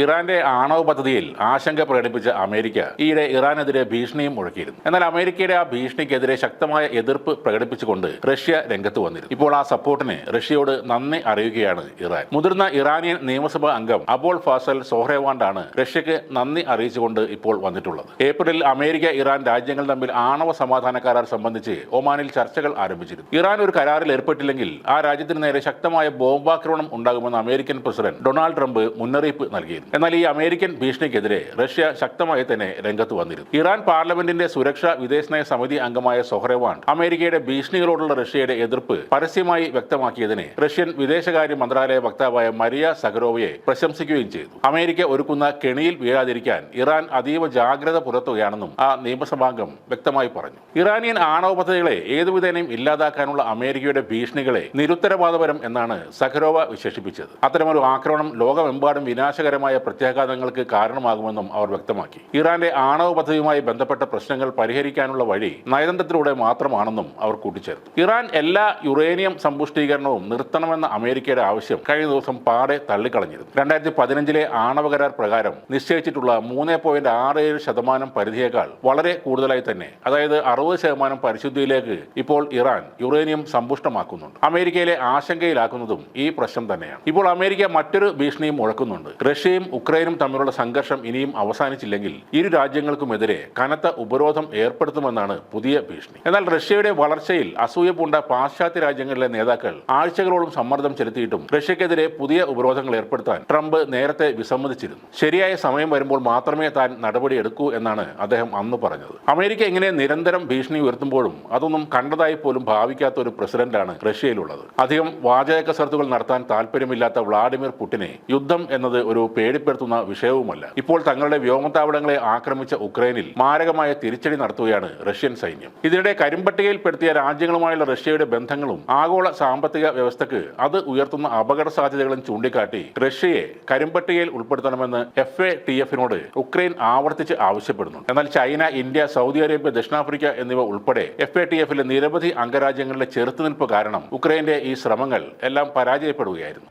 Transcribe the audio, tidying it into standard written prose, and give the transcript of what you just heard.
ഇറാന്റെ ആണവ പദ്ധതിയിൽ ആശങ്ക പ്രകടിപ്പിച്ച അമേരിക്ക ഈയിടെ ഇറാനെതിരെ ഭീഷണിയും മുഴക്കിയിരുന്നു. എന്നാൽ അമേരിക്കയുടെ ആ ഭീഷണിക്കെതിരെ ശക്തമായ എതിർപ്പ് പ്രകടിപ്പിച്ചുകൊണ്ട് റഷ്യ രംഗത്ത് വന്നിരുന്നു. ഇപ്പോൾ ആ സപ്പോർട്ടിന് റഷ്യയോട് നന്ദി അറിയുകയാണ് ഇറാൻ. മുതിർന്ന ഇറാനിയൻ നിയമസഭാ അംഗം അബോൾ ഫാസൽ സോഹ്റേവാണ്ടാണ് റഷ്യക്ക് നന്ദി അറിയിച്ചുകൊണ്ട് ഇപ്പോൾ വന്നിട്ടുള്ളത്. ഏപ്രിലിൽ അമേരിക്ക ഇറാൻ രാജ്യങ്ങൾ തമ്മിൽ ആണവ സമാധാന കരാർ സംബന്ധിച്ച് ഒമാനിൽ ചർച്ചകൾ ആരംഭിച്ചിരുന്നു. ഇറാൻ ഒരു കരാറിൽ ഏർപ്പെട്ടില്ലെങ്കിൽ ആ രാജ്യത്തിന് നേരെ ശക്തമായ ബോംബാക്രമണം ഉണ്ടാകുമെന്ന് അമേരിക്കൻ പ്രസിഡന്റ് ഡൊണാൾഡ് ട്രംപ് മുന്നറിയിപ്പ് നൽകിയിരുന്നു. എന്നാൽ ഈ അമേരിക്കൻ ഭീഷണിക്കെതിരെ റഷ്യ ശക്തമായി തന്നെ രംഗത്ത് വന്നിരുന്നു. ഇറാൻ പാർലമെന്റിന്റെ സുരക്ഷാ വിദേശനയ സമിതി അംഗമായ സോഹ്റേവാണ്ട് അമേരിക്കയുടെ ഭീഷണികളോടുള്ള റഷ്യയുടെ എതിർപ്പ് പരസ്യമായി വ്യക്തമാക്കിയതിനെ റഷ്യൻ വിദേശകാര്യ മന്ത്രാലയ വക്താവായ മരിയ സഖരോവയെ പ്രശംസിക്കുകയും ചെയ്തു. അമേരിക്ക ഒരുക്കുന്ന കെണിയിൽ വീഴാതിരിക്കാൻ ഇറാൻ അതീവ ജാഗ്രത പുലർത്തുകയാണെന്നും ആ നിയമസഭാംഗം വ്യക്തമായി പറഞ്ഞു. ഇറാനിയൻ ആണവ പദ്ധതികളെ ഏതുവിധേനയും ഇല്ലാതാക്കാനുള്ള അമേരിക്കയുടെ ഭീഷണികളെ നിരുത്തരവാദപരം എന്നാണ് സഖരോവ വിശേഷിപ്പിച്ചത്. അത്തരമൊരു ആക്രമണം ലോകമെമ്പാടും വിനാശകരമായ പ്രത്യാഘാതങ്ങൾക്ക് കാരണമാകുമെന്നും അവർ വ്യക്തമാക്കി. ഇറാന്റെ ആണവ പദ്ധതിയുമായി ബന്ധപ്പെട്ട പ്രശ്നങ്ങൾ പരിഹരിക്കാനുള്ള വഴി നയതന്ത്രത്തിലൂടെ മാത്രമാണെന്നും അവർ കൂട്ടിച്ചേർത്തു. ഇറാൻ എല്ലാ യുറേനിയം സമ്പുഷ്ടീകരണവും നിർത്തണമെന്ന അമേരിക്കയുടെ ആവശ്യം കഴിഞ്ഞ ദിവസം പാടെ തള്ളിക്കളഞ്ഞിരുന്നു. 2015 ആണവ കരാർ പ്രകാരം നിശ്ചയിച്ചിട്ടുള്ള 3.67% പരിധിയേക്കാൾ വളരെ കൂടുതലായി തന്നെ, അതായത് 60% പരിശുദ്ധിയിലേക്ക് ഇപ്പോൾ ഇറാൻ യുറേനിയം സമ്പുഷ്ടമാക്കുന്നുണ്ട്. അമേരിക്കയിലെ ആശങ്കയിലാക്കുന്നതും ഈ പ്രശ്നം തന്നെയാണ്. ഇപ്പോൾ അമേരിക്ക മറ്റൊരു ഭീഷണിയും മുഴക്കുന്നുണ്ട്. റഷ്യയും ഉക്രൈനും തമ്മിലുള്ള സംഘർഷം ഇനിയും അവസാനിച്ചില്ലെങ്കിൽ ഇരു രാജ്യങ്ങൾക്കുമെതിരെ കനത്ത ഉപരോധം ഏർപ്പെടുത്തുമെന്നാണ് പുതിയ ഭീഷണി. എന്നാൽ റഷ്യയുടെ വളർച്ചയിൽ അസൂയ പൂണ്ട പാശ്ചാത്യ രാജ്യങ്ങളിലെ നേതാക്കൾ ആഴ്ചകളോളം സമ്മർദ്ദം ചെലുത്തിയിട്ടും റഷ്യക്കെതിരെ പുതിയ ഉപരോധങ്ങൾ ഏർപ്പെടുത്താൻ ട്രംപ് നേരത്തെ വിസമ്മതിച്ചിരുന്നു. ശരിയായ സമയം വരുമ്പോൾ മാത്രമേ താൻ നടപടിയെടുക്കൂ എന്നാണ് അദ്ദേഹം അന്ന് പറഞ്ഞത്. അമേരിക്ക ഇങ്ങനെ നിരന്തരം ഭീഷണി ഉയർത്തുമ്പോഴും അതൊന്നും കണ്ടതായി പോലും ഭാവിക്കാത്ത ഒരു പ്രസിഡന്റാണ് റഷ്യയിലുള്ളത്. അധികം വാചക കസർത്തുകൾ നടത്താൻ താല്പര്യമില്ലാത്ത വ്ളാഡിമിർ പുടിനെ യുദ്ധം എന്നത് ഒരു പേടിപ്പെടുത്തുന്ന വിഷയവുമല്ല. ഇപ്പോൾ തങ്ങളുടെ വ്യോമത്താവളങ്ങളെ ആക്രമിച്ച ഉക്രൈനിൽ മാരകമായ തിരിച്ചടി നടത്തുകയാണ് റഷ്യൻ സൈന്യം. ഇതിനിടെ കരിമ്പട്ടികയിൽപ്പെടുത്തിയ രാജ്യങ്ങളുമായുള്ള റഷ്യയുടെ ബന്ധങ്ങളും ആഗോള സാമ്പത്തിക വ്യവസ്ഥക്ക് അത് ഉയർത്തുന്ന അപകട സാധ്യതകളും ചൂണ്ടിക്കാട്ടി റഷ്യയെ കരിമ്പട്ടികയിൽ ഉൾപ്പെടുത്തണമെന്ന് FATF-നോട് ഉക്രൈൻ ആവർത്തിച്ച് ആവശ്യപ്പെടുന്നു. എന്നാൽ ചൈന, ഇന്ത്യ, സൗദി അറേബ്യ, ദക്ഷിണാഫ്രിക്ക എന്നിവ ഉൾപ്പെടെ FATF-ലെ നിരവധി അംഗരാജ്യങ്ങളുടെ ചെറുത്തുനിൽപ്പ് കാരണം ഉക്രൈന്റെ ഈ ശ്രമങ്ങൾ എല്ലാം പരാജയപ്പെടുകയായിരുന്നു.